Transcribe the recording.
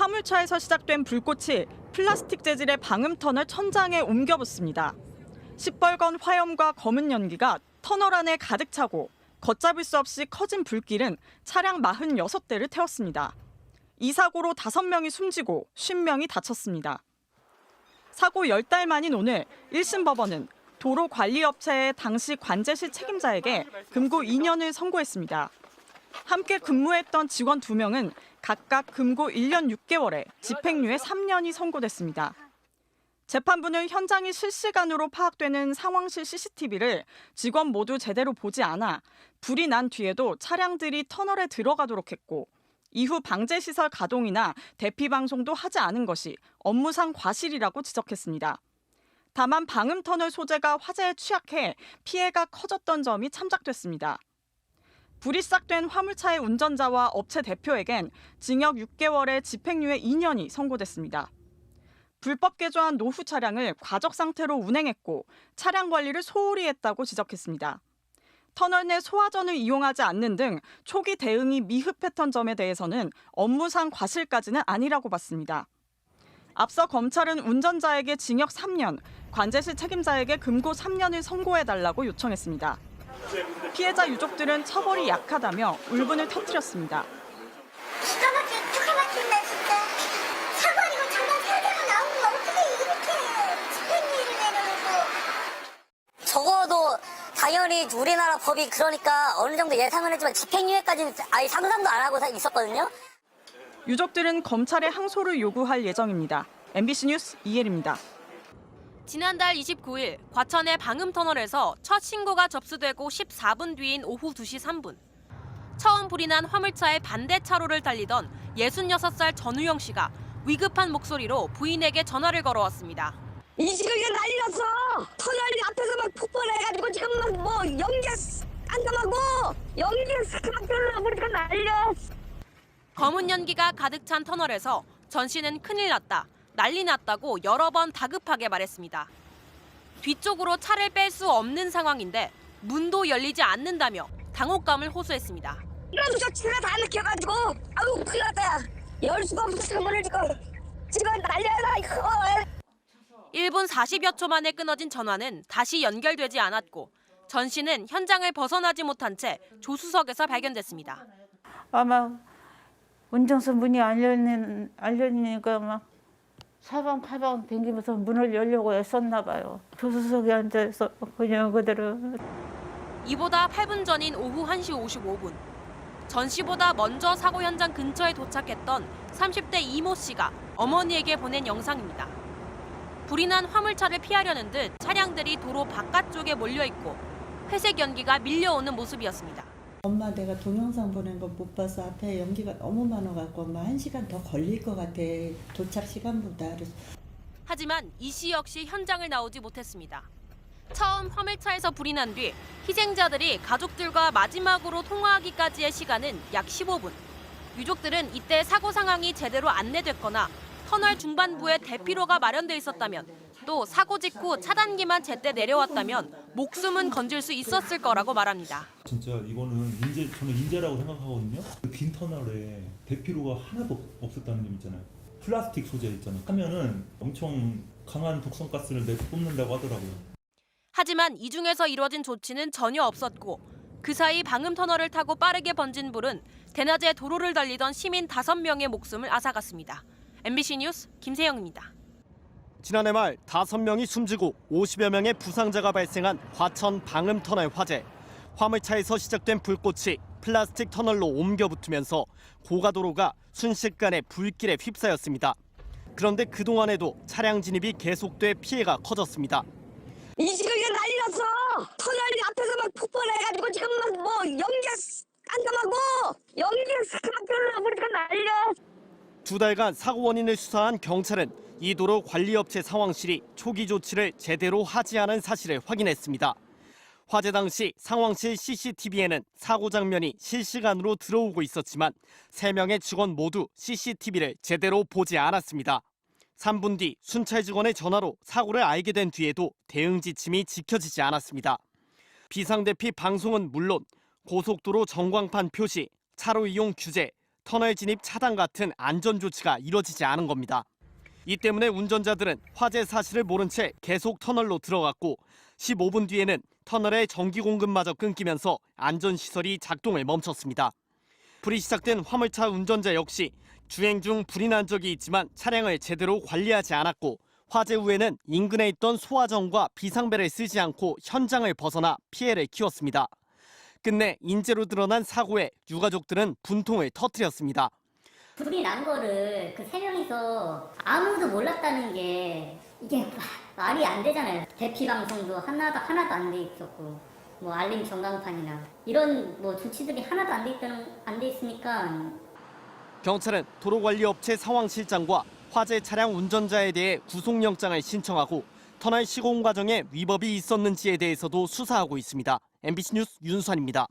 화물차에서 시작된 불꽃이 플라스틱 재질의 방음터널 천장에 옮겨붙습니다. 시뻘건 화염과 검은 연기가 터널 안에 가득 차고 걷잡을 수 없이 커진 불길은 차량 46대를 태웠습니다. 이 사고로 5명이 숨지고 50명이 다쳤습니다. 사고 10달 만인 오늘 1심 법원은 도로관리업체의 당시 관제실 책임자에게 금고 2년을 선고했습니다. 함께 근무했던 직원 2명은 각각 금고 1년 6개월에 집행유예 3년이 선고됐습니다. 재판부는 현장이 실시간으로 파악되는 상황실 CCTV를 직원 모두 제대로 보지 않아 불이 난 뒤에도 차량들이 터널에 들어가도록 했고 이후 방제시설 가동이나 대피 방송도 하지 않은 것이 업무상 과실이라고 지적했습니다. 다만 방음터널 소재가 화재에 취약해 피해가 커졌던 점이 참작됐습니다. 불이 시작된 화물차의 운전자와 업체 대표에겐 징역 6개월에 집행유예 2년이 선고됐습니다. 불법 개조한 노후 차량을 과적 상태로 운행했고 차량 관리를 소홀히 했다고 지적했습니다. 터널 내 소화전을 이용하지 않는 등 초기 대응이 미흡했던 점에 대해서는 업무상 과실까지는 아니라고 봤습니다. 앞서 검찰은 운전자에게 징역 3년, 관제실 책임자에게 금고 3년을 선고해달라고 요청했습니다. 피해자 유족들은 처벌이 약하다며 울분을 터뜨렸습니다. 기가 막힌다 진짜. 사고 아니고 장난 세대가 나오고 어떻게 이렇게 집행유예를 내놓고. 적어도 당연히 우리나라 법이 그러니까 어느 정도 예상은 했지만 집행유예까지는 아예 상상도 안 하고 있었거든요. 유족들은 검찰에 항소를 요구할 예정입니다. MBC 뉴스 이혜리입니다. 지난달 29일 과천의 방음터널에서 첫 신고가 접수되고 14분 뒤인 오후 2시 3분. 처음 불이 난 화물차의 반대 차로를 달리던 66살 전우영 씨가 위급한 목소리로 부인에게 전화를 걸어왔습니다. 이 지금 이거 난리 났어. 터널 앞에서 막 폭발해가지고 지금 막 연기가 깜깜하고 연기가 스크막별로 우리가 난리야. 검은 연기가 가득 찬 터널에서 전 씨는 큰일 났다, 난리 났다고 여러 번 다급하게 말했습니다. 뒤쪽으로 차를 뺄 수 없는 상황인데 문도 열리지 않는다며 당혹감을 호소했습니다. 이런 조치가 다 느껴가지고 아우 큰일 났다. 열 수가 없어 문을 지금 난리야 이거. 1분 40여 초 만에 끊어진 전화는 다시 연결되지 않았고 전 씨는 현장을 벗어나지 못한 채 조수석에서 발견됐습니다. 아마 운전석 문이 안 열리니까 막 사방팔방 댕기면서 문을 열려고 애썼나 봐요. 조수석에 앉아서 그냥 그대로. 이보다 8분 전인 오후 1시 55분. 전 씨보다 먼저 사고 현장 근처에 도착했던 30대 이모 씨가 어머니에게 보낸 영상입니다. 불이 난 화물차를 피하려는 듯 차량들이 도로 바깥쪽에 몰려있고 회색 연기가 밀려오는 모습이었습니다. 엄마 내가 동영상 보낸 거 못 봐서 앞에 연기가 너무 많아갖고 엄마 1시간 더 걸릴 것 같아. 도착 시간보다. 하지만 이 씨 역시 현장을 나오지 못했습니다. 처음 화물차에서 불이 난 뒤 희생자들이 가족들과 마지막으로 통화하기까지의 시간은 약 15분. 유족들은 이때 사고 상황이 제대로 안내됐거나 터널 중반부에 대피로가 마련돼 있었다면 또 사고 직후 차단기만 제때 내려왔다면 목숨은 건질 수 있었을 거라고 말합니다. 진짜 이거는 저는 인재라고 생각하거든요. 빈 터널에 대피로가 하나도 없었다는 점 있잖아요. 플라스틱 소재 있잖아요. 하면은 엄청 강한 독성가스를 뿜는다고 하더라고요. 하지만 이 중에서 이뤄진 조치는 전혀 없었고 그 사이 방음터널을 타고 빠르게 번진 불은 대낮에 도로를 달리던 시민 5명의 목숨을 앗아갔습니다. MBC 뉴스 김세영입니다. 지난해 말 5명이 숨지고 50여 명의 부상자가 발생한 과천 방음터널 화재. 화물차에서 시작된 불꽃이 플라스틱 터널로 옮겨 붙으면서 고가도로가 순식간에 불길에 휩싸였습니다. 그런데 그동안에도 차량 진입이 계속돼 피해가 커졌습니다. 이 지금 이거 난리 났어. 터널 앞에서 막 폭발해가지고 지금 막 연기가 깜깜하고 연기가 스크막별로 우리가 난리야. 2달간 사고 원인을 수사한 경찰은 이 도로 관리업체 상황실이 초기 조치를 제대로 하지 않은 사실을 확인했습니다. 화재 당시 상황실 CCTV에는 사고 장면이 실시간으로 들어오고 있었지만 3명의 직원 모두 CCTV를 제대로 보지 않았습니다. 3분 뒤 순찰 직원의 전화로 사고를 알게 된 뒤에도 대응 지침이 지켜지지 않았습니다. 비상대피 방송은 물론 고속도로 전광판 표시, 차로 이용 규제, 터널 진입 차단 같은 안전 조치가 이뤄지지 않은 겁니다. 이 때문에 운전자들은 화재 사실을 모른 채 계속 터널로 들어갔고 15분 뒤에는 터널의 전기 공급마저 끊기면서 안전시설이 작동을 멈췄습니다. 불이 시작된 화물차 운전자 역시 주행 중 불이 난 적이 있지만 차량을 제대로 관리하지 않았고 화재 후에는 인근에 있던 소화정과 비상벨을 쓰지 않고 현장을 벗어나 피해를 키웠습니다. 끝내 인재로 드러난 사고에 유가족들은 분통을 터뜨렸습니다. 불이 난 거를 그 3명이서 아무도 몰랐다는 게 이게 말이 안 되잖아요. 대피 방송도 하나도 안 돼 있었고, 뭐 알림 전광판이나 이런 뭐 조치들이 하나도 안 돼 있으니까. 경찰은 도로관리업체 상황실장과 화재 차량 운전자에 대해 구속영장을 신청하고 터널 시공 과정에 위법이 있었는지에 대해서도 수사하고 있습니다. MBC 뉴스 윤수환입니다.